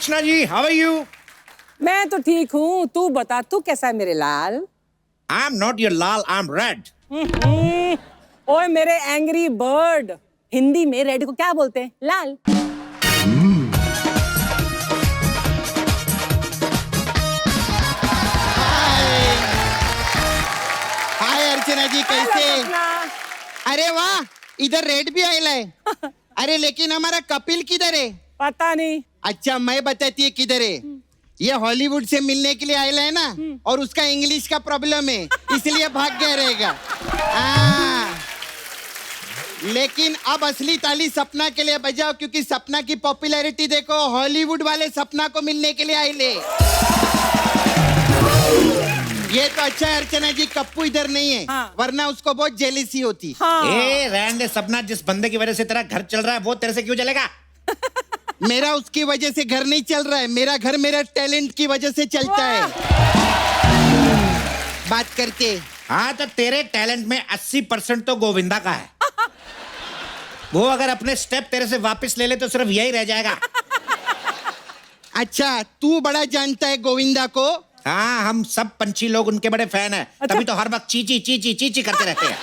Archana ji, how are you? मैं तो ठीक हूँ, तू बता, तू कैसा है मेरे लाल? I am not your lal, I am red. ओए मेरे एंग्री बर्ड, हिंदी में रेड को क्या बोलते हैं? लाल। हाय अर्चना जी, कैसे? अरे वाह, इधर रेड भी आयला है। अरे लेकिन हमारा कपिल किधर है? पता नहीं। अच्छा मैं बताती है किधर है। ये हॉलीवुड से मिलने के लिए आयला है ना, और उसका इंग्लिश का प्रॉब्लम है, इसलिए भाग गया रहेगा। लेकिन अब असली ताली सपना के लिए बजाओ, क्योंकि सपना की पॉपुलैरिटी देखो, हॉलीवुड वाले सपना को मिलने के लिए आयले। ये तो अच्छा है अर्चना जी, कप्पू इधर नहीं है। हाँ। वरना उसको बहुत जेलिसी होती। हाँ। ए रहने दे सपना, जिस बंदे की वजह से तेरा घर चल रहा है वो तेरे से क्यों चलेगा? मेरा उसकी वजह से घर नहीं चल रहा है, मेरा घर मेरा टैलेंट की वजह से चलता है। बात करके। हाँ तो तेरे टैलेंट में 80% तो गोविंदा का है। वो अगर अपने स्टेप तेरे से वापस ले ले तो सिर्फ यही रह जाएगा। अच्छा, तू बड़ा जानता है गोविंदा को? हाँ, हम सब पंछी लोग उनके बड़े फैन हैं। अच्छा? तभी तो हर वक्त चीची चीची चीची करते रहते हैं।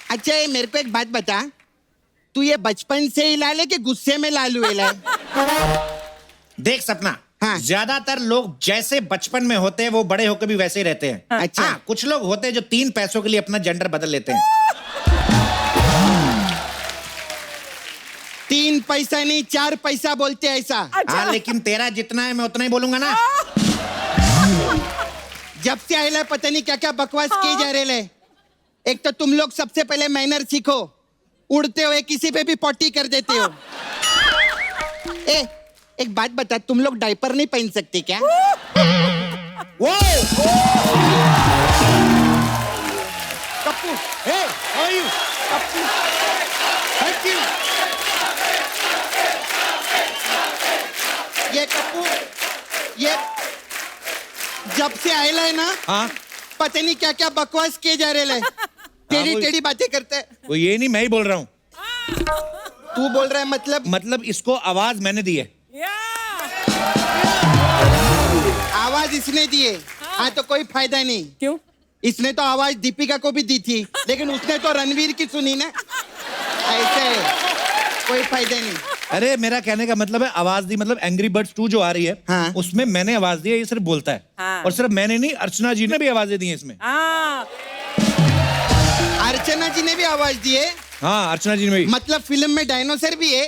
अच्छा ये मेरे को एक बात बता, तू ये बचपन से ही लाल है कि गुस्से में लालू है? देख सपना, हाँ। ज्यादातर लोग जैसे बचपन में होते हैं वो बड़े होकर भी वैसे ही रहते हैं। अच्छा। हाँ, कुछ लोग होते हैं जो 3 पैसों के लिए अपना जेंडर बदल लेते हैं। 3 पैसा नहीं 4 पैसा बोलते हैं ऐसा। अच्छा। हाँ, लेकिन तेरा जितना है मैं उतना ही बोलूंगा ना। जब से आयला पता नहीं क्या क्या बकवास किए जा रहे ले। एक तो तुम लोग सबसे पहले मैनर सीखो, उड़ते हुए किसी पे भी पॉटी कर देते हो। एक बात बता, तुम लोग डायपर नहीं पहन सकते क्या? वो कप्पू, हे, how are you? Kappu, thank you. ये कप्पू, ये जब से आयला है ना, हाँ, पता नहीं क्या क्या बकवास किए जा रहे ले। टेढ़ी टेढ़ी बातें करते हैं। वो ये नहीं, मैं ही बोल रहा हूँ। तू बोल रहा है मतलब इसको आवाज मैंने दी है। आवाज इसने दी है। हाँ तो कोई फायदा नहीं। क्यों? इसने तो आवाज दीपिका को भी दी थी, लेकिन उसने तो रणवीर की सुनी ना। ऐसे है, कोई फायदा नहीं। अरे मेरा कहने का मतलब है आवाज दी, मतलब एंग्री बर्ड्स 2 जो आ रही है, हाँ। उसमें मैंने आवाज दी है, ये सिर्फ बोलता है। हाँ। और सिर्फ मैंने नहीं, अर्चना जी ने भी आवाजें दी हैं इसमें। हाँ। अर्चना जी ने भी आवाज दी है? हाँ, अर्चना जी ने भी। मतलब फिल्म में डायनासोर भी है?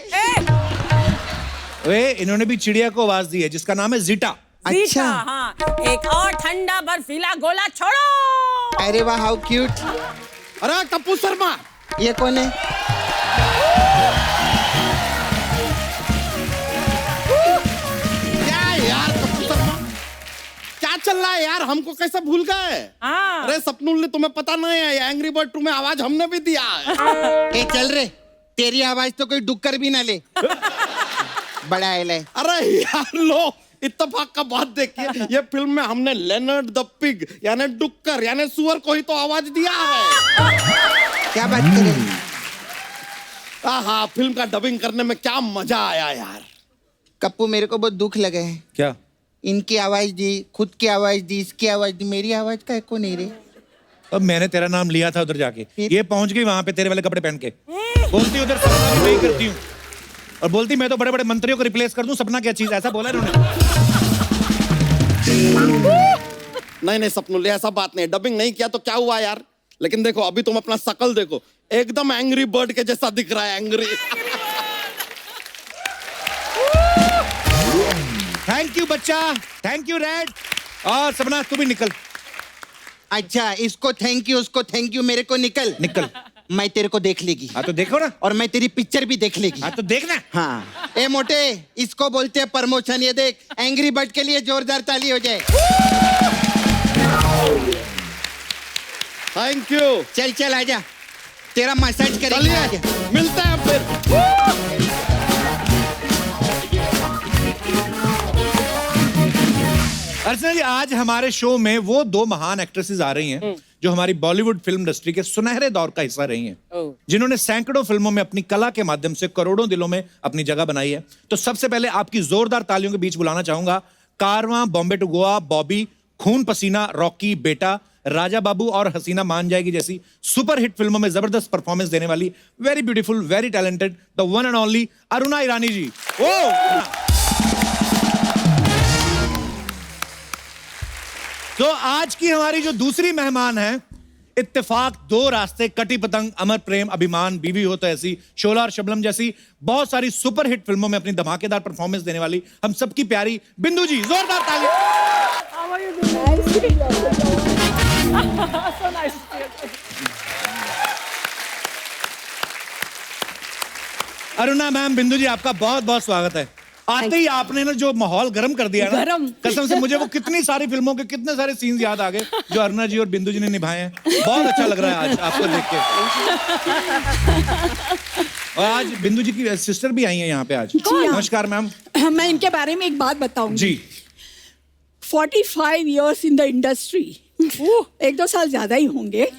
वे इन्होंने भी चिड़िया को आवाज दी है जिसका नाम है जीटा। अच्छा। हाँ। एक और ठंडा बर्फीला गोला छोड़ो। अरे वाह, हाउ क्यूट। अरे कप्पू शर्मा, ये कौन है? क्या है यार कप्पू शर्मा, क्या चल रहा है यार? हमको कैसे भूल गए? हाँ। अरे सपनूल ने तुम्हें पता नहीं है, एंग्री बर्ड 2 में आवाज हमने भी दिया है। ए चल रे, तेरी आवाज तो कोई डुक्कर भी ना ले। बड़ा आयला है। अरे यार लो, इत्तेफाक का बात देखिए, ये फिल्म में हमने लेनर्ड द पिग यानी डुक्कर यानी सुअर को ही तो आवाज दिया है। क्या बात करें? हाँ, फिल्म का डबिंग करने में क्या मजा आया यार। कप्पू मेरे को बहुत दुख लगा है। क्या? इनकी आवाज दी, खुद की आवाज दी, इसकी आवाज दी, मेरी आवाज का एको नहीं रे। अब मैंने तेरा नाम लिया था उधर जाके, फिर? ये पहुंच गई वहां पे तेरे वाले कपड़े पहन के, बोलती उधर सपना भी वही करती हूँ, और बोलती मैं तो बड़े बड़े मंत्रियों को रिप्लेस कर दूं, सपना क्या चीज, ऐसा बोला इन्होंने। नहीं सपनूल, ऐसा बात नहीं, डबिंग नहीं किया तो क्या हुआ यार। लेकिन देखो अभी तुम अपना शकल देखो, एकदम एंग्री बर्ड के जैसा दिख रहा है, एंग्री। थैंक यू बच्चा, थैंक यू रेड। और सपना तू भी निकल। अच्छा, इसको थैंक यू, उसको थैंक यू, मेरे को निकल। निकल। मैं तेरे को देख लेगी। हाँ तो देखो ना। और मैं तेरी पिक्चर भी देख लेगी। हाँ तो देखना। हाँ। ए मोटे, इसको बोलते हैं प्रमोशन। ये देख, एंग्री बर्ड के लिए जोरदार ताली हो जाए। Thank you. चल चल आजा, तेरा मसाज करेंगे। चलिए आजा। मिलते हैं फिर। अर्चना अर्चना जी, आज हमारे शो में वो दो महान एक्ट्रेसेस आ रही हैं जो हमारी बॉलीवुड फिल्म इंडस्ट्री के सुनहरे दौर का हिस्सा रही हैं, जिन्होंने सैकड़ों फिल्मों में अपनी कला के माध्यम से करोड़ों दिलों में अपनी जगह बनाई है। तो सबसे पहले आपकी जोरदार तालियों के बीच बुलाना चाहूंगा कारवां, बॉम्बे टू गोवा, बॉबी, खून पसीना, रॉकी, बेटा, राजा बाबू और हसीना मान जाएगी जैसी सुपरहिट फिल्मों में जबरदस्त परफॉर्मेंस देने वाली very beautiful, very talented, the one and only Aruna Irani ji. तो आज की हमारी जो दूसरी मेहमान है, इत्तेफाक, दो रास्ते, कटी पतंग, अमर प्रेम, अभिमान, बीवी हो तो ऐसी, शोला और शबनम जैसी बहुत सारी सुपरहिट फिल्मों में अपनी धमाकेदार परफॉर्मेंस देने वाली हम सबकी प्यारी बिंदु जी। जोरदार ताली। How are you doing? Nice to meet you. So nice to meet you. Aruna ma'am, बिंदु जी, आपका बहुत बहुत स्वागत है। आते ही आपने ना जो माहौल गर्म कर दिया ना, कसम से मुझे वो कितनी सारी फिल्मों के कितने सारे सीन्स याद आ गए जो अरुणा जी और बिंदु जी ने निभाए हैं। बहुत अच्छा लग रहा है आज आपको देख के। और आज बिंदु जी की सिस्टर भी आई हैं यहाँ पे आज। नमस्कार मैम। मैं इनके बारे में एक बात बताऊंगी जी। 45 years इन द इंडस्ट्री, 1-2 साल ज्यादा ही होंगे।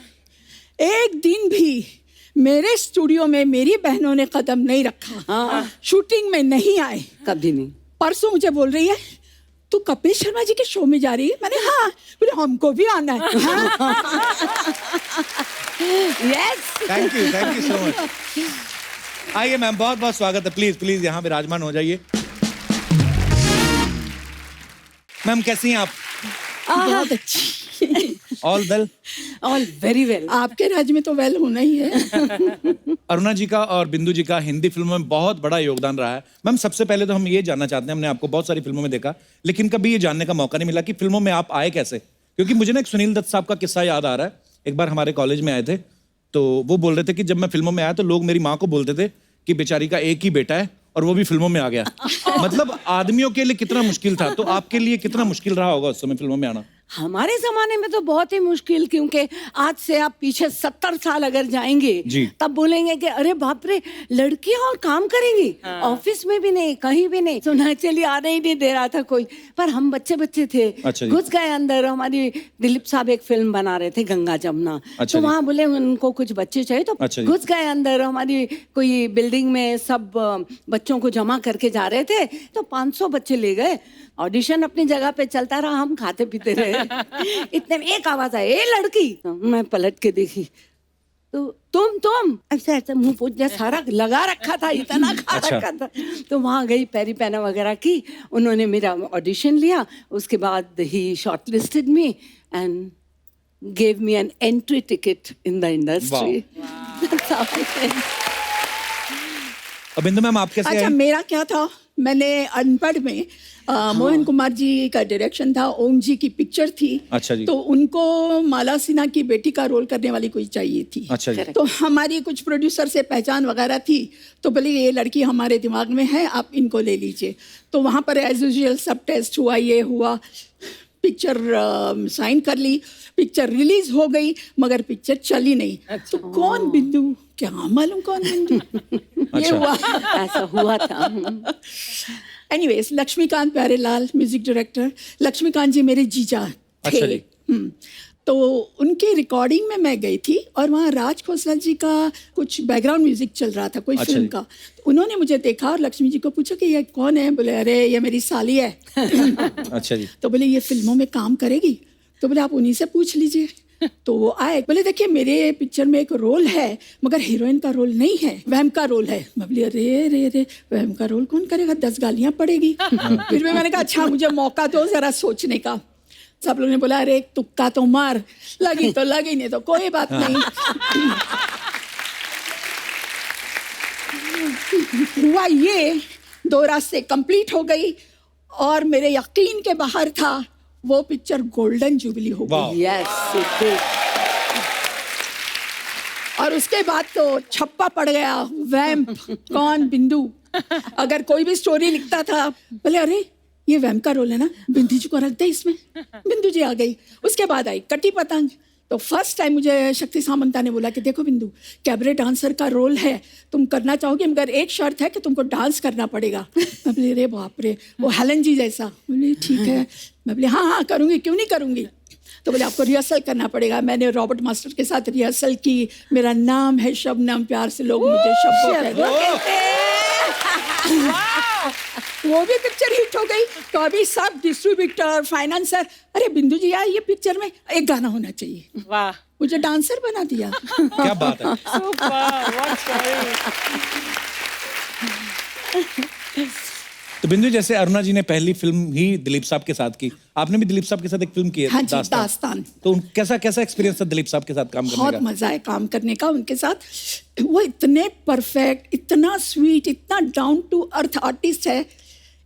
एक दिन भी मेरे स्टूडियो में मेरी बहनों ने कदम नहीं रखा, शूटिंग में नहीं आए, कभी नहीं। परसों मुझे बोल रही है, तू कपिल शर्मा जी के शो में जा रही है? मैंने हाँ, बोले हमको भी आना है। Yes. Thank you so much. आइए मैम, बहुत बहुत स्वागत है। प्लीज प्लीज यहाँ विराजमान हो जाइए। मैम कैसी हैं आप? बहुत अच्छी। All well? All very well. आपके राज्य में तो वेल होना ही है। अरुणा जी का और बिंदु जी का हिंदी फिल्मों में बहुत बड़ा योगदान रहा है। मैम सबसे पहले तो हम ये जानना चाहते हैं, हमने आपको बहुत सारी फिल्मों में देखा, लेकिन कभी ये जानने का मौका नहीं मिला कि फिल्मों में आप आए कैसे। क्योंकि मुझे ना एक सुनील दत्त साहब का किस्सा याद आ रहा है। एक बार हमारे कॉलेज में आए थे तो वो बोल रहे थे कि जब मैं फिल्मों में आया तो लोग मेरी माँ को बोलते थे कि बेचारी का एक ही बेटा है और वो भी फिल्मों में आ गया। मतलब आदमियों के लिए कितना मुश्किल था, तो आपके लिए कितना मुश्किल रहा होगा उस समय फिल्मों में आना? हमारे जमाने में तो बहुत ही मुश्किल, क्योंकि आज से आप पीछे 70 साल अगर जाएंगे जी। तब बोलेंगे कि अरे बाप रे, लड़कियां और काम करेंगी, ऑफिस में भी नहीं, कहीं भी नहीं, सुना चलिए आने ही नहीं दे रहा था कोई। पर हम बच्चे थे, अच्छा जी। घुस गए अंदर। हमारी दिलीप साहब एक फिल्म बना रहे थे, गंगा जमुना, अच्छा तो जी। वहाँ बोले उनको कुछ बच्चे चाहिए, तो अच्छा जी। घुस गए अंदर। हमारी कोई बिल्डिंग में सब बच्चों को जमा करके जा रहे थे, तो 500 बच्चे ले गए। ऑडिशन अपनी जगह पे चलता रहा, हम खाते पीते रहे। इतने में एक आवाज आई, ए लड़की। मैं पलट के देखी तो तुम ऐसा ऐसा मुंह पूछ जा, सारा लगा रखा था, इतना खा अच्छा। रखा था। तो वहां गई, पैरी पैना वगैरह की, उन्होंने मेरा ऑडिशन लिया। उसके बाद ही shortlisted me and gave me an entry ticket in the industry. That's how it is. अब बिंदु मैम आप कैसे अच्छा, आए? मेरा क्या था, मैंने अनपढ़ में मोहन कुमार जी का डायरेक्शन था, ओम जी की पिक्चर थी। अच्छा जी। तो उनको माला सिन्हा की बेटी का रोल करने वाली कोई चाहिए थी। अच्छा जी। तो हमारी कुछ प्रोड्यूसर से पहचान वगैरह थी, तो बोले ये लड़की हमारे दिमाग में है, आप इनको ले लीजिए। तो वहाँ पर एज यूजुअल सब टेस्ट हुआ, ये हुआ, पिक्चर साइन कर ली, पिक्चर रिलीज हो गई, मगर पिक्चर चली नहीं। तो कौन बिंदु, क्या मालूम कौन बिंदु। ये अच्छा। हुआ, ऐसा हुआ था। Anyways, Laxmikant Pyarelal music director, Laxmikant ji मेरे जीजा थे। अच्छा जी। तो उनके रिकॉर्डिंग में मैं गई थी और वहाँ राज खोसला जी का कुछ बैकग्राउंड म्यूजिक चल रहा था, कोई अच्छा फिल्म जी। का। तो उन्होंने मुझे देखा और लक्ष्मी जी को पूछा कि ये कौन है? बोले अरे ये मेरी साली है। अच्छा जी। तो बोले ये फिल्मों में काम करेगी? तो बोले आप उन्हीं से पूछ लीजिए। तो वो आए, बोले देखिए मेरे पिक्चर में एक रोल है मगर हीरोइन का रोल नहीं है, वहम का रोल है। मैं बोली अरे रे रे, वहम का रोल कौन करेगा, 10 गालियां पड़ेगी। फिर भी मैंने कहा अच्छा मुझे मौका दो जरा सोचने का। सब लोगों ने बोला अरे एक तुक्का तो मार, लगी तो लगी, नहीं तो कोई बात नहीं। हुआ ये, 2 रास्ते कंप्लीट हो गई और मेरे यकीन के बाहर था, वो पिक्चर गोल्डन जुबली हो वाह। गई। Yes, it did. और उसके बाद तो छप्पा पड़ गया, वैम्प कौन, बिंदु। अगर कोई भी स्टोरी लिखता था, बोले अरे ये वैम्प का रोल है ना, बिंदु जी को रख दे इसमें। बिंदु जी आ गई। उसके बाद आई कटी पतंग, तो फर्स्ट टाइम मुझे शक्ति सामंता ने बोला कि देखो बिंदु, कैबरे डांसर का रोल है, तुम करना चाहोगे मगर एक शर्त है कि तुमको डांस करना पड़ेगा। मैं बोली रे बाप रे, वो हेलन जी जैसा। बोली ठीक है। मैं बोली हाँ हाँ करूँगी, क्यों नहीं करूँगी। तो बोले आपको रिहर्सल करना पड़ेगा। मैंने रॉबर्ट मास्टर के साथ रिहर्सल की। मेरा नाम है शबनम, प्यार से लोग मुझे शब्बो कहते हैं। वो भी पिक्चर हिट हो गई। तो अभी सब डिस्ट्रीब्यूटर, फाइनेंसर, अरे बिंदु जी यार ये पिक्चर में एक गाना होना चाहिए। वाह, मुझे डांसर बना दिया। क्या बात है। Super, what story. तो बिंदु, जैसे अरुणा जी ने पहली फिल्म ही दिलीप साहब के साथ की, आपने भी दिलीप साहब के साथ एक फिल्म की है, हाँ जी, दास्तान। तो कैसा कैसा एक्सपीरियंस था दिलीप साहब के साथ काम करने बहुत का? मजा है काम करने का उनके साथ। वो इतने परफेक्ट, इतना स्वीट, इतना डाउन टू अर्थ आर्टिस्ट है।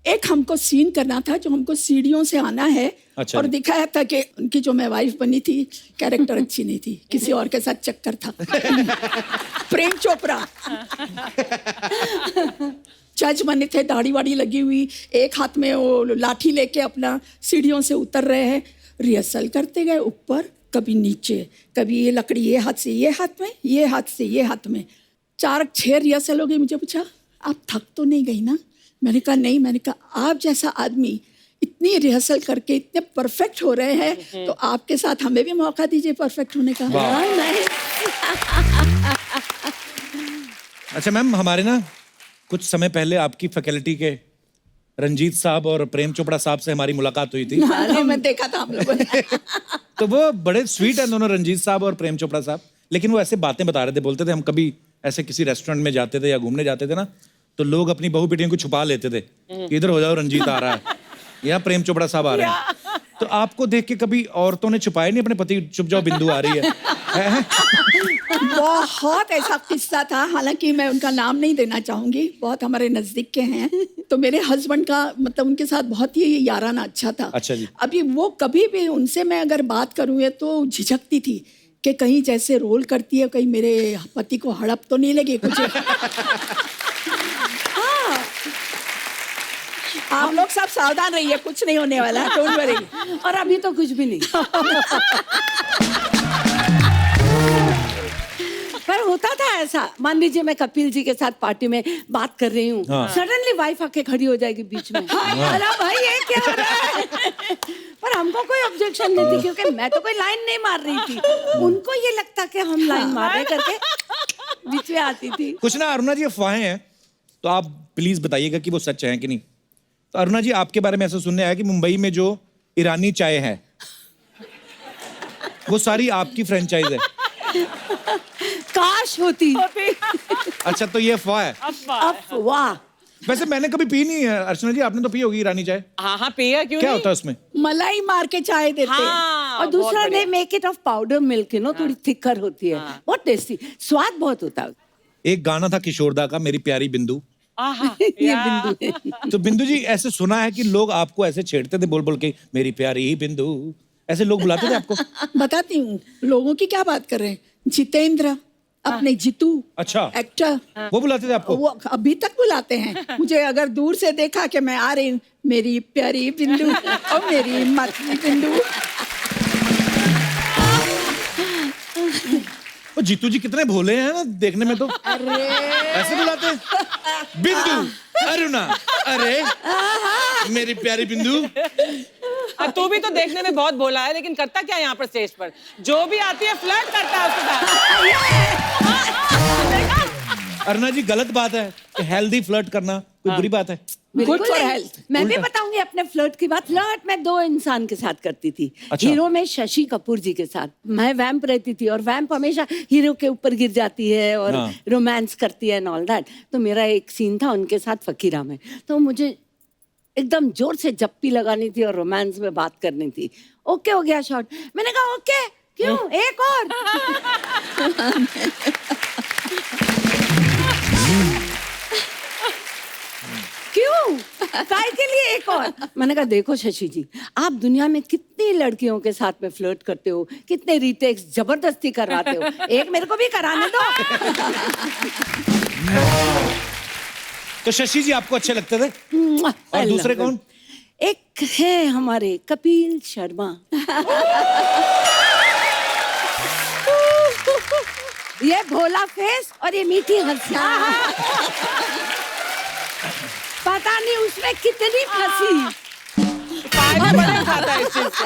एक हमको सीन करना था जो हमको सीढ़ियों से आना है। अच्छा। और दिखाया था कि उनकी जो मैं वाइफ बनी थी, कैरेक्टर अच्छी नहीं थी, किसी और के साथ चक्कर था। प्रेम चोपड़ा जज बने थे, दाढ़ी वाड़ी लगी हुई, एक हाथ में वो लाठी लेके अपना सीढ़ियों से उतर रहे हैं। रिहर्सल करते गए, ऊपर कभी नीचे, कभी ये लकड़ी ये हाथ से ये हाथ में, ये हाथ से ये हाथ में। 4-6 रिहर्सल हो गई। मुझे पूछा आप थक तो नहीं गई ना? मैंने कहा नहीं। मैंने कहा आप जैसा आदमी इतनी रिहर्सल करके इतने परफेक्ट हो रहे हैं, तो आपके साथ हमें भी मौका दीजिए परफेक्ट होने का। अच्छा मैम, हमारे ना कुछ समय पहले आपकी फैकल्टी के रंजीत साहब और प्रेम चोपड़ा साहब से हमारी मुलाकात हुई थी। हाँ, मैं देखा था हम लोगों ने। तो वो बड़े स्वीट हैं दोनों, रंजीत साहब और प्रेम चोपड़ा साहब। लेकिन वो ऐसे बातें बता रहे थे, बोलते थे हम कभी ऐसे किसी रेस्टोरेंट में जाते थे या घूमने जाते थे ना, तो लोग अपनी बहू बेटियों को छुपा लेते थे कि इधर हो जाओ, रंजीत आ रहा है या प्रेम चोपड़ा साहब आ रहे हैं। तो आपको देख के कभी औरतों ने छुपाए नहीं अपने पति, चुप जाओ बिंदु आ रही है? बहुत ऐसा किस्सा था, हालांकि मैं उनका नाम नहीं देना चाहूंगी, बहुत हमारे नजदीक के हैं। तो मेरे हस्बैंड का मतलब उनके साथ बहुत ही याराना अच्छा था। अच्छा जी। अभी वो कभी भी उनसे मैं अगर बात करूँ ये तो झिझकती थी कि कहीं जैसे रोल करती है, कहीं मेरे पति को हड़प तो नहीं लगे कुछ। हाँ। आप लोग सब सावधान रहिए, कुछ नहीं होने वाला है, डोंट वरी। और अभी तो कुछ भी नहीं। पर होता था ऐसा, मान लीजिए मैं कपिल जी के साथ पार्टी में बात कर रही हूँ, हाँ। सडनली वाइफ आके खड़ी हो जाएगी बीच में। अरे भाई ये क्या हो रहा है? पर हमको कोई ऑब्जेक्शन नहीं थी, क्योंकि मैं तो कोई लाइन नहीं मार रही थी। उनको ये लगता कि हम लाइन मार रहे करके बीच में आती थी। कुछ ना अरुणा जी अफवाहें हैं, तो आप प्लीज बताइएगा कि वो सच है कि नहीं। तो अरुणा जी, आपके बारे में ऐसा सुनने आया कि मुंबई में जो ईरानी चाय है वो सारी आपकी फ्रेंचाइज है। काश होती। अच्छा, तो ये अफवाह है। अफवाह। वैसे मैंने कभी पी नहीं है। अर्चना जी, आपने तो पी होगी ईरानी चाय। हाँ हाँ, पिया क्यों क्या नहीं? होता है उसमें? मलाई मार के चाय देते हैं। हाँ, और बहुत दूसरा बढ़िया। They make it of powder milk, you know, थोड़ी थिकर होती है, बहुत टेस्टी, स्वाद बहुत होता है। एक गाना था किशोरदा का, मेरी प्यारी बिंदु। आहा, ये या। बिंदु है। तो बिंदु जी, ऐसे सुना है कि लोग आपको ऐसे छेड़ते थे बोल बोल के, मेरी प्यारी बिंदु, ऐसे लोग बुलाते थे आपको? बताती हूँ लोगों की क्या बात कर रहे हैं। जितेंद्र, अपने जीतू, अच्छा। एक्टर, वो बुलाते थे आपको? वो अभी तक बुलाते हैं मुझे। अगर दूर से देखा कि मैं आ रही हूँ, मेरी प्यारी बिंदु और मेरी मतली बिंदु। वो जीतू जी कितने भोले हैं ना देखने में, तो ऐसे बुलाते हैं बिंदु, अरुणा, अरे मेरी प्यारी बिंदु। अब तू भी तो देखने में बहुत भोला है, लेकिन करता क्या है यहाँ पर स्टेज पर? जो भी आती है फ्लर्ट करता है उसके साथ। अरुणा जी, गलत बात है कि हेल्दी फ्लर्ट करना कोई बुरी बात है? बिल्कुल Good for नहीं। health. मैं भी बताऊंगी अपने फ्लर्ट की बात। फ्लर्ट मैं 2 इंसान के साथ करती थी। अच्छा। हीरो में शशि कपूर जी के साथ मैं वैम्प रहती थी, और वैम्प हमेशा हीरो के ऊपर गिर जाती है और हाँ। रोमांस करती है एंड ऑल दैट। तो मेरा एक सीन था उनके साथ फकीरा में, तो मुझे एकदम जोर से जप्पी लगानी थी और रोमांस में बात करनी थी। ओके हो गया शॉट, मैंने कहा ओके क्यों, एक और। क्यों, काय के लिए एक और? मैंने कहा देखो शशि जी, आप दुनिया में कितनी लड़कियों के साथ में फ्लर्ट करते हो, कितने रीटेक्स जबरदस्ती करवाते हो, एक मेरे को भी कराने दो। तो शशि जी आपको अच्छे लगते थे? और दूसरे कौन? एक है हमारे कपिल शर्मा। ये भोला फेस और ये मीठी हंसिया। पता नहीं उसमें कितनी फंसी। फायदे बड़े उठाता है इस चीज से।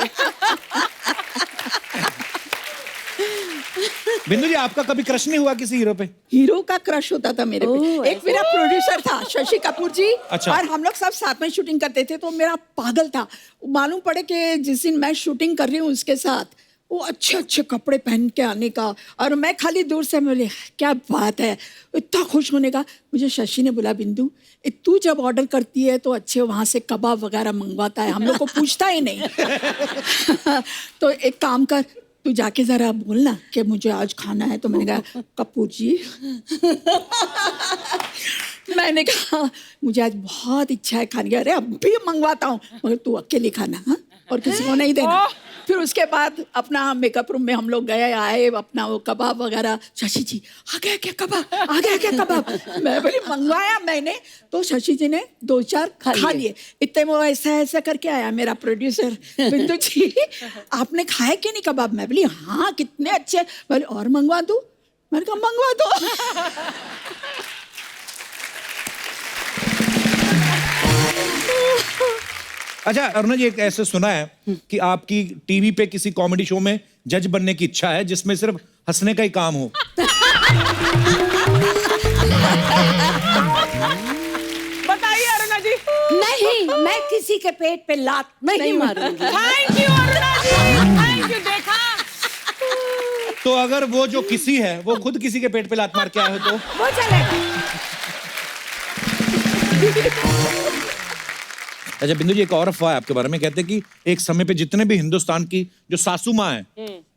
बिंदु जी, आपका कभी क्रश नहीं हुआ किसी हीरो पे? हीरो का क्रश होता था मेरे पे। एक मेरा प्रोड्यूसर था शशि कपूर जी। अच्छा। और हम लोग सब साथ में शूटिंग करते थे, तो मेरा पागल था। मालूम पड़े कि जिस दिन मैं शूटिंग कर रही हूँ उसके साथ, वो अच्छे अच्छे कपड़े पहन के आने का, और मैं खाली दूर से बोले क्या बात है, इतना खुश होने का। मुझे शशि ने बोला, बिंदु तू जब ऑर्डर करती है तो अच्छे वहाँ से कबाब वगैरह मंगवाता है, हम लोग को पूछता ही नहीं। तो एक काम कर, तू जाके जरा बोलना कि मुझे आज खाना है। तो मैंने कहा, कपूर जी मैंने कहा मुझे आज बहुत इच्छा है खाने की। अरे अब भी मंगवाता हूँ, मगर तू अकेले खाना, हाँ, और किसी को नहीं देना। फिर उसके बाद अपना मेकअप रूम में हम लोग गए आए, अपना वो कबाब वगैरह। शशि जी, आ गया क्या कबाब, आ गया क्या कबाब? मैं बोली मंगवाया मैंने, तो शशि जी ने 2-4 खा लिए। इतने वो ऐसा ऐसा करके आया मेरा प्रोड्यूसर, बिंदु जी आपने खाए कि नहीं कबाब? मैं बोली हाँ, कितने अच्छे। बोले और मंगवा दूं? मैंने कहा मंगवा दो। अच्छा अरुणा जी, एक ऐसे सुना है कि आपकी टीवी पे किसी कॉमेडी शो में जज बनने की इच्छा है जिसमें सिर्फ हंसने का ही काम हो। बताइए अरुणा जी। नहीं, मैं किसी के पेट पे लात नहीं मारूंगी। Thank you Aruna ji, thank you. देखा, तो अगर वो जो किसी है वो खुद किसी के पेट पे लात मार के आए हो तो? वो चलेगा। अच्छा बिंदु जी, एक और अफवाह है आपके बारे में, कहते हैं कि एक समय पे जितने भी हिंदुस्तान की जो सासू माँ है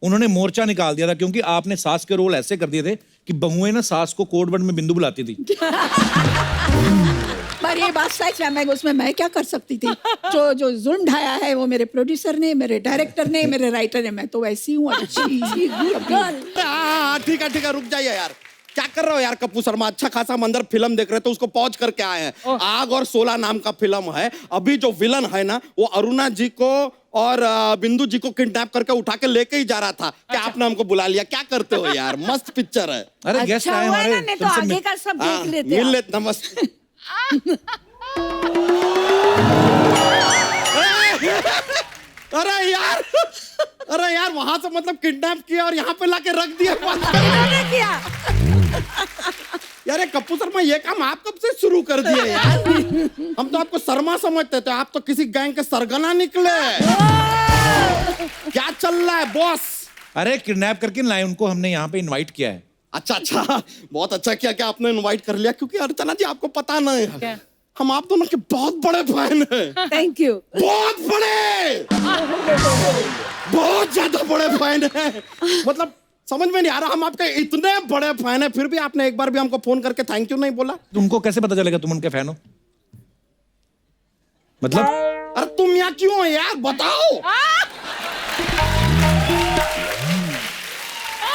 उन्होंने मोर्चा निकाल दिया था, क्योंकि आपने सास के रोल ऐसे कर दिए थे कि बहुएं ना सास को कोड वर्ड में बिंदु बुलाती थी। पर ये बात सच है, मैं उसमें मैं क्या कर सकती थी? जो जो जुल्म ढाया है वो मेरे प्रोड्यूसर ने, मेरे डायरेक्टर ने, मेरे राइटर ने। मैं तो वैसी हूँ, अच्छी ठीक है, रुक जाइए यार। क्या कर रहे हो यार कपूर शर्मा? अच्छा खासा हम अंदर फिल्म देख रहे थे, उसको पॉज करके आए हैं। आग और 16 नाम का फिल्म है। अभी जो विलन है ना, वो अरुणा जी को और बिंदु जी को किडनैप करके उठा के लेके ही जा रहा था। क्या आपने हमको बुला लिया? क्या करते हो यार? मस्त पिक्चर है। अरे गेस्ट अच्छा आए हुआ है हमारे, ना, नहीं तो तुमसे आगे का सब देख लेते मिल आप। लेते नमस्ते। अरे यार वहां से मतलब किडनैप किया और यहाँ पे लाके रख दिया। किन्होंने किया? यार कपूर शर्मा, ये काम आप कब से शुरू कर दिए यार? हम तो आपको शर्मा समझते थे, आप तो किसी गैंग के सरगना निकले। क्या चल रहा है बॉस? अरे किडनैप करके लाए उनको, हमने यहाँ पे इनवाइट किया है। अच्छा, बहुत अच्छा किया कि आपने इनवाइट कर लिया, क्योंकि अर्चना जी आपको पता नहीं है, क्या? हम आप दोनों के बहुत बड़े फैन हैं। Thank you. बहुत बड़े, बहुत ज्यादा बड़े फैन हैं। मतलब समझ में नहीं आ रहा, हम आपके इतने बड़े फैन हैं, फिर भी आपने एक बार भी हमको फोन करके थैंक यू नहीं बोला। तुमको कैसे पता चलेगा तुम उनके फैन हो? मतलब अरे तुम यहाँ क्यों हो यार, बताओ।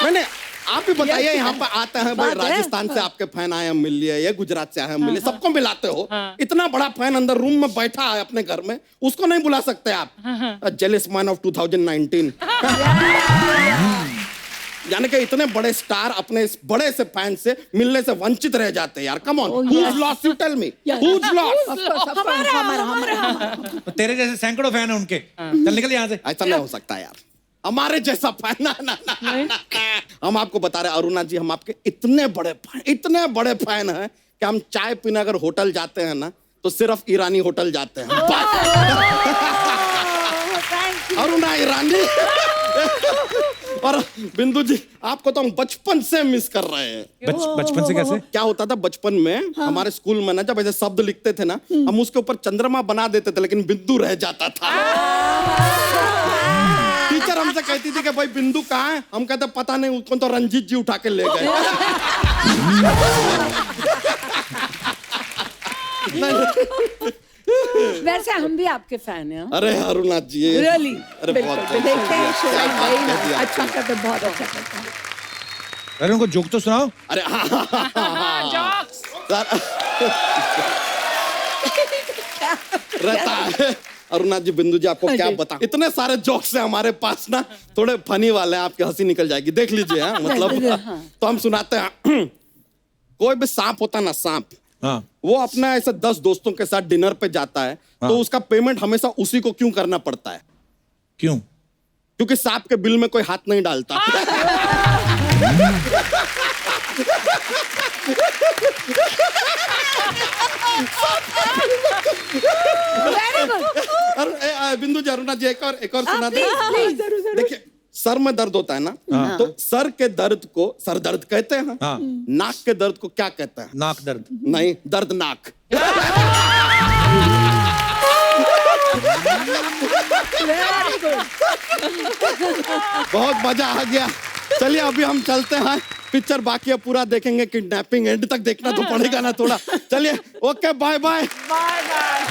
मैंने आप भी बताइए, यहाँ पर आते हैं भाई, बात है। राजस्थान से आपके फैन आए हैं मिल लिए, ये गुजरात से आए हैं मिल लिए, सबको मिलाते हो। इतना बड़ा फैन अंदर रूम में बैठा है अपने घर में, उसको नहीं बुला सकते आप? Jealous man of 2019। यानी कि इतने बड़े स्टार अपने इस बड़े से फैन से मिलने से वंचित रह जाते हैं यार। Come on, who's lost? You tell me. Who's lost? हमारा तो तेरे जैसे सैकड़ों फैन है उनके, चल निकल यहाँ से। ऐसा नहीं हो सकता यार, हमारे जैसा फैन ना। हम आपको बता रहे हैं अरुणा जी, हम आपके इतने बड़े फैन हैं कि हम चाय पीने अगर होटल जाते हैं ना, तो सिर्फ ईरानी होटल जाते हैं। अरुणा ईरानी। और बिंदु जी, आपको तो हम बचपन से मिस कर रहे हैं। बचपन से कैसे? क्या होता था बचपन में, हमारे स्कूल में ना, जब ऐसे शब्द लिखते थे ना, हम उसके ऊपर चंद्रमा बना देते थे, लेकिन बिंदु रह जाता था। टीचर हमसे कहती थी कि भाई बिंदु कहाँ है? हम कहते पता नहीं, उसको तो रंजीत जी उठा के ले गए। वैसे हम भी आपके फैन हैं। अरे अरुणा जी, Really? अरे बहुत देखते हैं show, क्या बात वही ना, कह दी आपने। अच्छा करते, बहुत अच्छा करते हैं। अरे उनको जोक तो सुनाओ। अरे जॉक्स। रहता है अरुणा जी, बिंदु जी, आपको क्या बता, इतने सारे जोक्स हैं हमारे पास ना, थोड़े फनी वाले हैं, आपकी हंसी निकल जाएगी, देख लीजिए। हाँ, मतलब तो हम सुनाते हैं। कोई भी सांप होता है ना, सांप, हाँ वो अपना ऐसे 10 दोस्तों के साथ डिनर पे जाता है, तो उसका पेमेंट हमेशा उसी को क्यों करना पड़ता है? क्यों? क्योंकि सांप के बिल में कोई हाथ नहीं डालता। बिंदु जी, अरुणा जी, एक और सुना दे। देखिए, सर में दर्द होता है ना, तो सर के दर्द को सर दर्द कहते हैं। हाँ। नाक के दर्द को क्या कहते हैं? नाक दर्द। नहीं, दर्दनाक। बहुत मजा आ गया। चलिए अभी हम चलते हैं, पिक्चर बाकी है, पूरा देखेंगे, किडनैपिंग एंड तक देखना तो पड़ेगा ना थोड़ा। चलिए, okay, bye bye. Bye bye.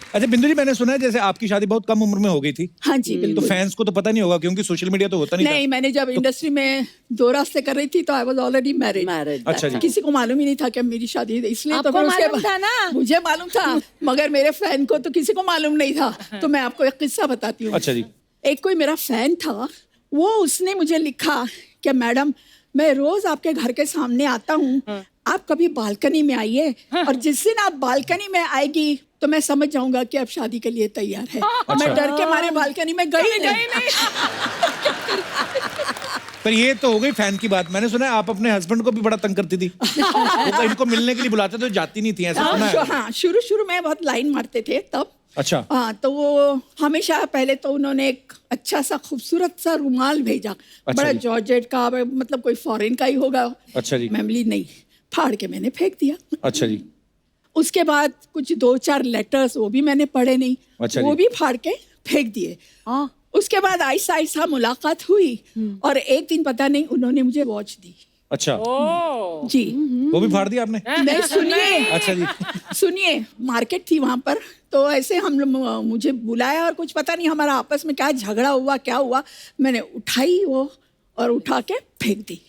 अच्छा बिंदु जी, मैंने सुना है जैसे आपकी शादी बहुत कम उम्र में हो गई थी। हाँ जी तो बिल्कुल। फैंस को तो पता नहीं होगा क्योंकि सोशल मीडिया तो होता नहीं नहीं, मैंने जब इंडस्ट्री में 2 रास्ते कर रही थी तो आई वाज ऑलरेडी मैरिड। अच्छा जी। किसी को मालूम ही नहीं था कि मेरी शादी है, इसलिए तो आपको फिर उसके मालूम था ना? मुझे मालूम था, मगर मेरे फैन को तो किसी को मालूम नहीं था। तो मैं आपको एक किस्सा बताती हूँ। अच्छा जी। एक कोई मेरा फैन था, वो उसने मुझे लिखा कि मैडम, मैं रोज आपके घर के सामने आता हूँ, आप कभी बालकनी में आइए, और जिस दिन आप बालकनी में आएगी तो मैं समझ जाऊंगा कि आप शादी के लिए तैयार है। मैं डर के मारे बालकनी में गई नहीं। पर ये तो हो गई फैन की बात। मैंने सुना है आप अपने हस्बैंड को भी बड़ा तंग करती थी। वो तो इनको मिलने के लिए बुलाते तो जाती नहीं थी, ऐसा सुना है। हाँ, शुरू में बहुत लाइन मारते थे तब। अच्छा। हाँ, तो वो हमेशा पहले तो उन्होंने एक अच्छा सा खूबसूरत सा रुमाल भेजा। अच्छा बड़ा जी। जॉर्जेट का, मतलब कोई फॉरेन का ही होगा। अच्छा जी। मैं बोली नहीं, फाड़ के मैंने फेंक दिया। अच्छा जी। उसके बाद कुछ 2-4 लेटर्स, वो भी मैंने पढ़े नहीं, अच्छा वो जी। भी फाड़ के फेंक दिए। उसके बाद आहिस्ता आहिस्ता मुलाकात हुई, और एक दिन पता नहीं उन्होंने मुझे वॉच दी। अच्छा, ओ। जी। वो भी फाड़ दिया आपने? नहीं, सुनिए। अच्छा जी। सुनिए, मार्केट थी वहां पर, तो ऐसे हम लोग, मुझे बुलाया और कुछ पता नहीं हमारा आपस में क्या झगड़ा हुआ, क्या हुआ, मैंने उठाई वो और उठा के फेंक दी।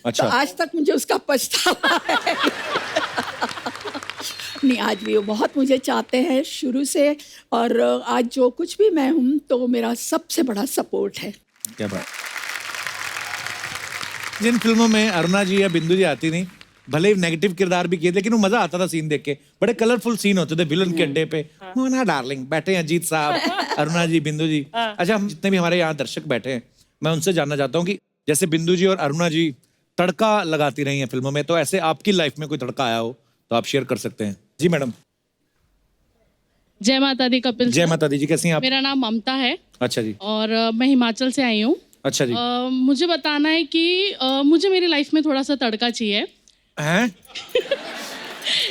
अच्छा। तो आज तक मुझे उसका पछतावा है। नहीं, आज भी वो बहुत मुझे चाहते हैं शुरू से, और आज जो कुछ भी मैं हूँ तो वो मेरा सबसे बड़ा सपोर्ट है। क्या बात। जिन फिल्मों में अरुणा जी या बिंदु जी आती नहीं, भले ही नेगेटिव किरदार भी किए, लेकिन वो मजा आता था सीन देख के। बड़े कलरफुल सीन होते थे विलन के अड्डे पे। मोना डार्लिंग बैठे हैं, अजीत साहब, अरुणा जी, बिंदु जी। अच्छा, हम जितने भी हमारे यहाँ दर्शक बैठे हैं, मैं उनसे जानना चाहता हूँ कि जैसे बिंदु जी और अरुणा जी तड़का लगाती रही हैं फिल्मों में, तो ऐसे आपकी लाइफ में कोई तड़का आया हो तो आप शेयर कर सकते हैं। जी मैडम। जय माता दी कपिल जय सर। माता दी जी, कैसी हैं आप? मेरा नाम ममता है अच्छा जी। और मैं हिमाचल से आई हूँ। अच्छा जी। मुझे बताना है कि मुझे मेरी लाइफ में थोड़ा सा तड़का चाहिए। हैं?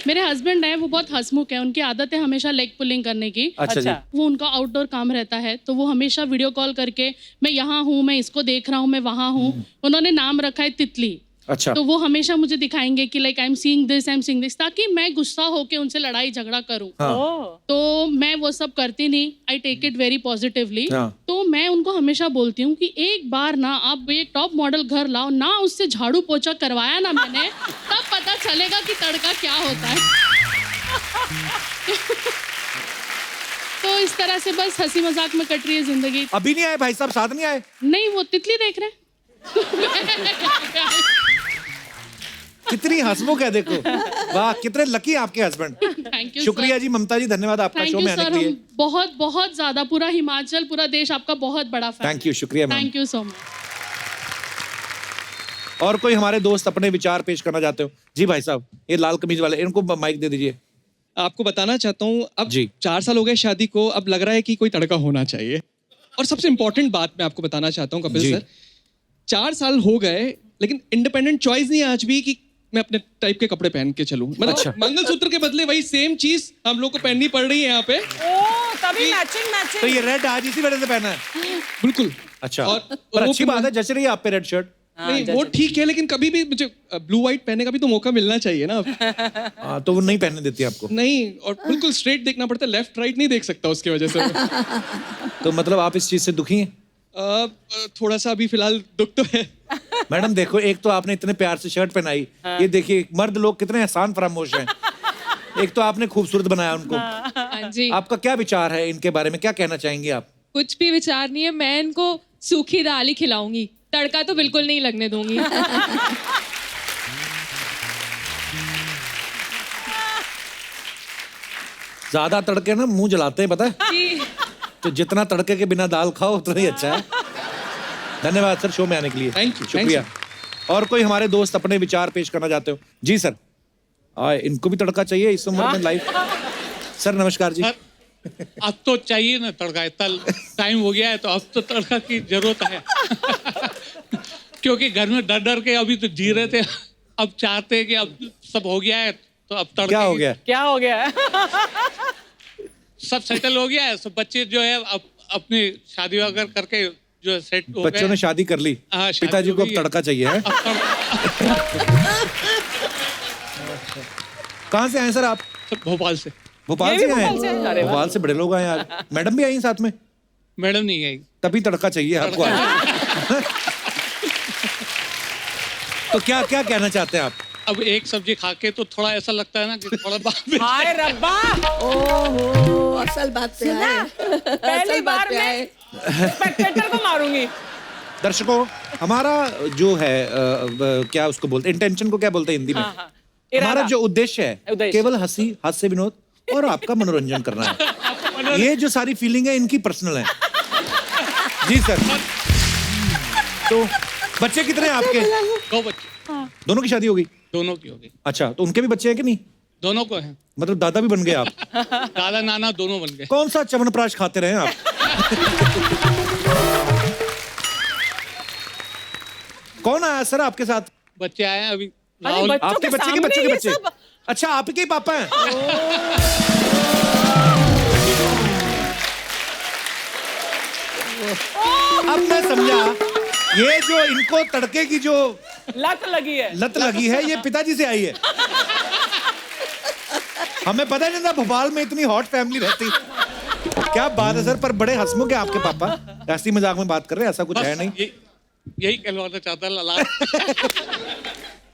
मेरे हस्बैंड हैं, वो बहुत हंसमुख है, उनकी आदत है हमेशा लेग पुलिंग करने की। अच्छा जी। वो उनका आउटडोर काम रहता है, तो वो हमेशा वीडियो कॉल करके मैं यहाँ हूँ, मैं इसको देख रहा हूँ, मैं वहाँ हूँ। उन्होंने नाम रखा है तितली। अच्छा। तो वो हमेशा मुझे दिखाएंगे कि like I am seeing this, ताकि मैं गुस्सा होके उनसे लड़ाई झगड़ा करूं। हाँ। तो मैं वो सब करती नहीं, I take it very positively. हाँ। तो मैं उनको हमेशा बोलती हूँ कि एक बार ना आप ये टॉप मॉडल घर लाओ ना, उससे झाड़ू पोछा करवाया ना मैंने, तब पता चलेगा कि तड़का क्या होता है। तो इस तरह से बस हंसी मजाक में कट रही है जिंदगी। अभी नहीं आए भाई साहब, साथ नहीं आए? नहीं, वो तितली देख रहे हैं। कितनी हंसमुख है देखो। वाह, कितने लकी आपके हस्बैंड। Thank you. शुक्रिया जी ममता जी, धन्यवाद आपका थैंक शो यू में आने सर, के लिए। हम बहुत बहुत ज्यादा, पूरा हिमाचल, पूरा देश आपका बहुत बड़ा फैन। थैंक यू, शुक्रिया ma'am. Thank you so much. और कोई हमारे दोस्त अपने विचार पेश करना चाहते हो? जी भाई साहब, ये लाल कमीज वाले, इनको माइक दे दीजिए। आपको बताना चाहता हूँ, अब जी। 4 साल हो गए शादी को, अब लग रहा है कि कोई तड़का होना चाहिए। और सबसे इम्पोर्टेंट बात मैं आपको बताना चाहता हूँ कपिल जी। सर, 4 साल हो गए लेकिन इंडिपेंडेंट चॉइस नहीं है आज भी कि मैं अपने टाइप के कपड़े पहन के चलूं। मतलब अच्छा। मंगलसूत्र के बदले वही सेम चीज हम लोग को पहननी पड़ रही है यहाँ पे। ओ, तभी मैचिंग तो मैचिंग। ये रेड आज इसी वजह से पहना है? बिल्कुल। अच्छा। और पर वो अच्छी बात है, जच रही है आप पे रेड शर्ट। नहीं, वो ठीक है, लेकिन कभी भी मुझे ब्लू व्हाइट पहनने का भी तो मौका मिलना चाहिए ना। हाँ, तो वो नहीं पहनने देती आपको? नहीं, और बिल्कुल स्ट्रेट देखना पड़ता है, लेफ्ट राइट नहीं देख सकता उसकी वजह से। तो मतलब आप इस चीज से दुखी हैं? थोड़ा सा अभी फिलहाल दुख तो है। मैडम देखो, एक तो आपने इतने प्यार से शर्ट पहनाई, ये देखिए मर्द लोग कितने एहसान फरामोश हैं। एक तो आपने खूबसूरत बनाया उनको। हाँ जी, आपका क्या विचार है इनके बारे में, क्या कहना चाहेंगे आप? कुछ भी विचार नहीं है, मैं इनको सूखी दाल ही खिलाऊंगी, तड़का तो बिल्कुल नहीं लगने दूंगी। ज्यादा तड़के ना मुंह जलाते हैं, पता है? जी, तो जितना तड़के के बिना दाल खाओ उतना ही अच्छा है। धन्यवाद सर शो में आने के लिए। Thank you, शुक्रिया। और कोई हमारे दोस्त अपने विचार पेश करना चाहते हो? जी सर। इनको भी तड़का चाहिए इस उम्र में लाइफ। सर नमस्कार जी। अब तो चाहिए ना तड़का, इतना टाइम हो गया है तो अब तो तड़का की जरूरत है। क्योंकि घर में डर डर के अभी तो जी रहे थे, अब चाहते हैं कि अब सब हो गया है तो अब तड़का क्या हो गया? क्या हो गया है? सब सेटल हो गया है, सब बच्चे जो है अब अपनी शादी वगैरह करके जो है सेट हो गए। बच्चों ने शादी कर ली, हाँ, शादी पिताजी हो को अब गई है। तड़का चाहिए है। कहाँ से आए सर आप? सब भोपाल से। भोपाल ये से भी आए भोपाल से हैं? अरे हैं? वाह। भोपाल से बड़े लोग आए यार। मैडम भी आई साथ में, मैडम नहीं आई। तभी तड़का चाहिए आपको आज। तो क्या क्या कहना चाहते हैं आप? अब एक सब्जी खा के तो थोड़ा ऐसा लगता है ना कि थोड़ा बाद में हाय रब्बा, ओहो, असल बात पे आए। पहली असल बात बार पे मैं आए। स्पेक्टेटर को मारूंगी। दर्शकों, हमारा जो है क्या उसको बोलते हैं, इंटेंशन को क्या बोलते हैं हिंदी में? हाँ, हमारा इरादा। जो उद्देश्य है उद्देश्य। केवल हंसी, हास्य विनोद और आपका मनोरंजन करना है। ये जो सारी फीलिंग है इनकी पर्सनल है। जी सर। तो बच्चे कितने हैं आपके? 2 बच्चे, दोनों की शादी हो गई? दोनों की हो गई। अच्छा, तो उनके भी बच्चे हैं कि नहीं? दोनों को है, मतलब दादा भी बन गए आप? दादा नाना दोनों बन गए। कौन सा च्यवनप्राश खाते रहे आप? कौन आया सर आपके साथ? बच्चे आए हैं अभी। अरे राहुल, बच्चों आपके के बच्चे के सामने बच्चे के ये बच्चे? सब? अच्छा, आपके ही पापा हैं? अब मैं समझा, ये जो इनको तड़के की जो लत लगी है। लत लगी है ये पिताजी से आई है। हमें पता नहीं था भोपाल में इतनी हॉट फैमिली रहती। क्या बात है सर, पर बड़े हंसमुख है आपके पापा। ऐसी मजाक में बात कर रहे हैं, ऐसा कुछ है नहीं। यही कहलवाना चाहता लला।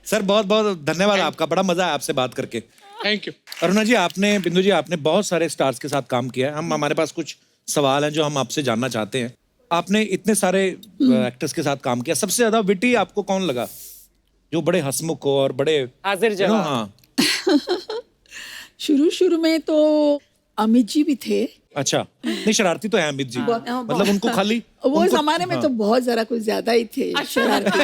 सर बहुत बहुत धन्यवाद आपका, बड़ा मजा है आपसे बात करके। Thank you. अरुणा जी, आपने, बिंदु जी, आपने बहुत सारे स्टार्स के साथ काम किया है। हमारे पास कुछ सवाल हैं जो हम आपसे जानना चाहते हैं। आपने इतने सारे एक्टर्स के साथ काम किया, सबसे ज्यादा विटी आपको कौन लगा, जो बड़े हंसमुख हो और बड़े हाजिर जवाब। हाँ। शुरू में तो अमित जी भी थे। अच्छा, नहीं शरारती तो है अमित जी, मतलब उनको खाली वो उनको- जमाने में हाँ। तो बहुत जरा कुछ ज्यादा ही थे शरारती।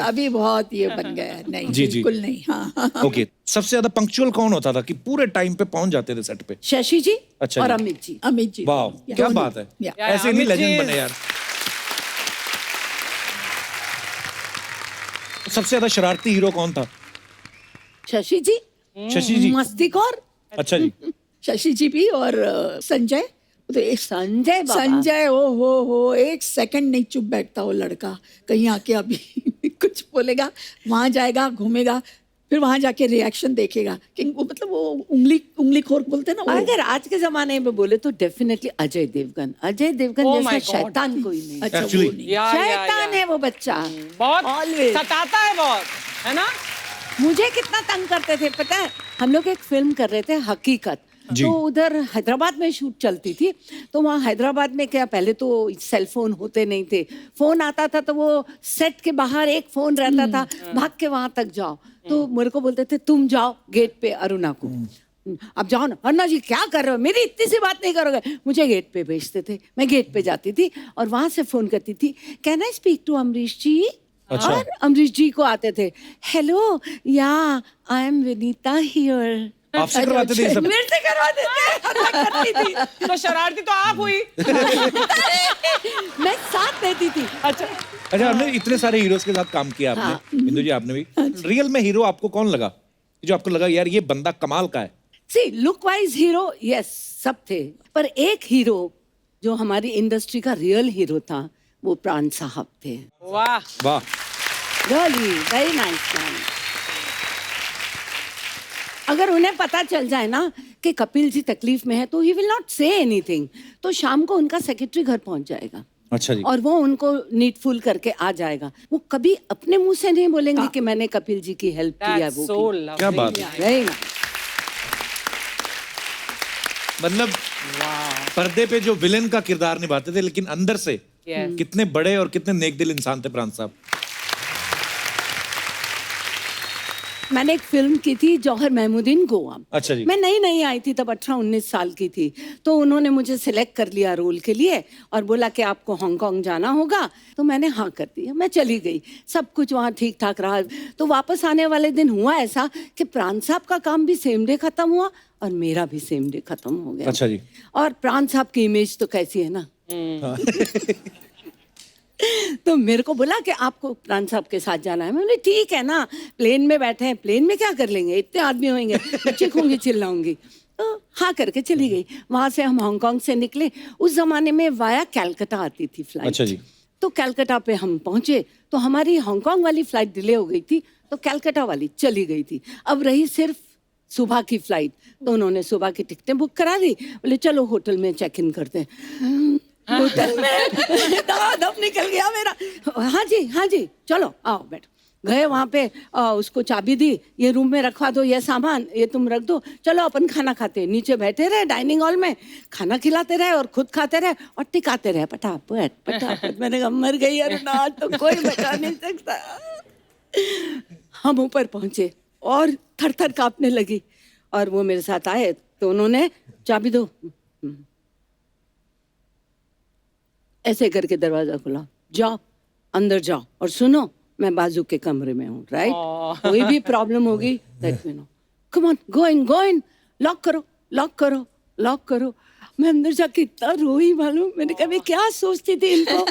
अभी बहुत ये बन गया है। नहीं जी, जी। बिल्कुल नहीं। हाँ। ओके, सबसे ज्यादा पंक्चुअल कौन होता था कि पूरे टाइम पे पहुंच जाते थे सेट पे? शशि जी अच्छा और जी। अमित जी। अमित जी। वाह, क्या दोनों। बात है। या। ऐसे नहीं अमित जी- लेजेंड बने यार। सबसे ज्यादा शरारती हीरो कौन था? शशि जी शशि जी। मस्तिखोर। अच्छा जी। शशि जी भी और संजय। तो एक संजय बाबा। संजय, ओ हो, एक सेकंड नहीं चुप बैठता वो लड़का। कहीं आके अभी कुछ बोलेगा, वहां जाएगा, घूमेगा, फिर वहां जाके रिएक्शन देखेगा कि वो, मतलब वो उंगली खोर बोलते हैं ना वो। अगर आज के जमाने में बोले तो डेफिनेटली अजय देवगन। अजय देवगन Oh जैसा my God. शैतान कोई नहीं। अच्छा, वो Actually- नहीं। या, शैतान है वो बच्चा। बहुत Always. सताता है बहुत, है ना? मुझे कितना तंग करते थे पता है। हम लोग एक फिल्म कर रहे थे हकीकत, जी। तो उधर हैदराबाद में शूट चलती थी। तो वहाँ हैदराबाद में क्या, पहले तो सेल फोन होते नहीं थे, फोन आता था तो वो सेट के बाहर एक फोन रहता था, भाग के वहां तक जाओ। तो मेरे को बोलते थे तुम जाओ गेट पे अरुणा को, अब जाओ ना। अरुणा जी क्या कर रहे हो, मेरी इतनी सी बात नहीं करोगे। मुझे गेट पे भेजते थे, मैं गेट पे जाती थी और वहां से फोन करती थी, can I speak to Amrish ji. अच्छा। और अमरीश जी को आते थे, हेलो या आई एम विनीता हियर। आपसे करवाते थे ये सब? मेरे से करवाते थे। मैं करती थी। तो शरारती तो आप हुई। मैं साथ देती थी। अच्छा, अच्छा, आपने इतने सारे हीरोज के साथ काम किया आपने, बिंदु जी आपने भी। रियल में हीरो आपको कौन लगा, जो आपको लगा यार ये बंदा कमाल का है? See look wise hero yes सब थे, पर एक हीरो जो हमारी इंडस्ट्री का रियल हीरो था वो प्राण साहब थे। वाह। वाह। Really very nice man. अगर उन्हें पता चल जाए ना कि कपिल जी तकलीफ में है तो he will not say anything, तो शाम को उनका सेक्रेटरी घर पहुंच जाएगा। अच्छा जी। और वो उनको नीडफुल करके आ जाएगा। वो कभी अपने मुंह से नहीं बोलेंगे कि मैंने कपिल जी की हेल्प की है। That's वो so की। lovely. क्या बात है। Very nice. मतलब पर्दे पे जो विलेन का किरदार निभाते थे, लेकिन अंदर से Yes. कितने बड़े और कितने नेकदिल इंसान थे प्रांत साहब। मैंने एक फिल्म की थी जौहर महमूदीन गोवा। अच्छा जी। मैं नई आई थी, तब 18-19 साल की थी। तो उन्होंने मुझे सिलेक्ट कर लिया रोल के लिए और बोला कि आपको हांगकांग जाना होगा। तो मैंने हाँ कर दिया, मैं चली गई। सब कुछ वहाँ ठीक ठाक रहा। तो वापस आने वाले दिन हुआ ऐसा कि प्रांत साहब का काम भी सेम डे खत्म हुआ और मेरा भी सेम डे खत्म हो गया। अच्छा जी। और प्रांत साहब की इमेज तो कैसी है ना। तो मेरे को बोला कि आपको प्रांत साहब के साथ जाना है। मैं बोली ठीक है ना, प्लेन में बैठे हैं, प्लेन में क्या कर लेंगे, इतने आदमी होंगे, मैं चीखूंगी चिल्लाऊंगी। तो हाँ करके चली गई। वहां से हम हांगकांग से निकले। उस जमाने में वाया कैलकाटा आती थी फ्लाइट। अच्छा जी। तो कैलकाटा पे हम पहुंचे तो हमारी हांगकांग वाली फ्लाइट डिले हो गई थी, तो कैलकाटा वाली चली गई थी। अब रही सिर्फ सुबह की फ्लाइट। तो उन्होंने सुबह की टिकटें बुक करा दी। बोले चलो होटल में चेक इन करते हैं। होटल में दम निकल गया मेरा। हाँ जी चलो आओ बैठो। गए वहाँ पे, उसको चाबी दी, ये रूम में रखवा दो, ये सामान ये तुम रख दो, चलो अपन खाना खाते। नीचे बैठे रहे डाइनिंग हॉल में, खाना खिलाते रहे और खुद खाते रहे और टिकाते रहे पटापट। मैंने कहा मर गई अरे ना, तो कोई बचा नहीं सकता। हम ऊपर पहुंचे और थर थर कांपने लगी। और वो मेरे साथ आए तो उन्होंने चाबी दो, ऐसे करके दरवाजा खुला, जाओ अंदर जाओ और सुनो मैं बाजू के कमरे में हूँ, राइट। कोई भी प्रॉब्लम होगी let me know, come on go in, lock करो। मैं अंदर जाके इतना रोई मालूम। मैंने कहा मैं क्या सोचती थी इनको।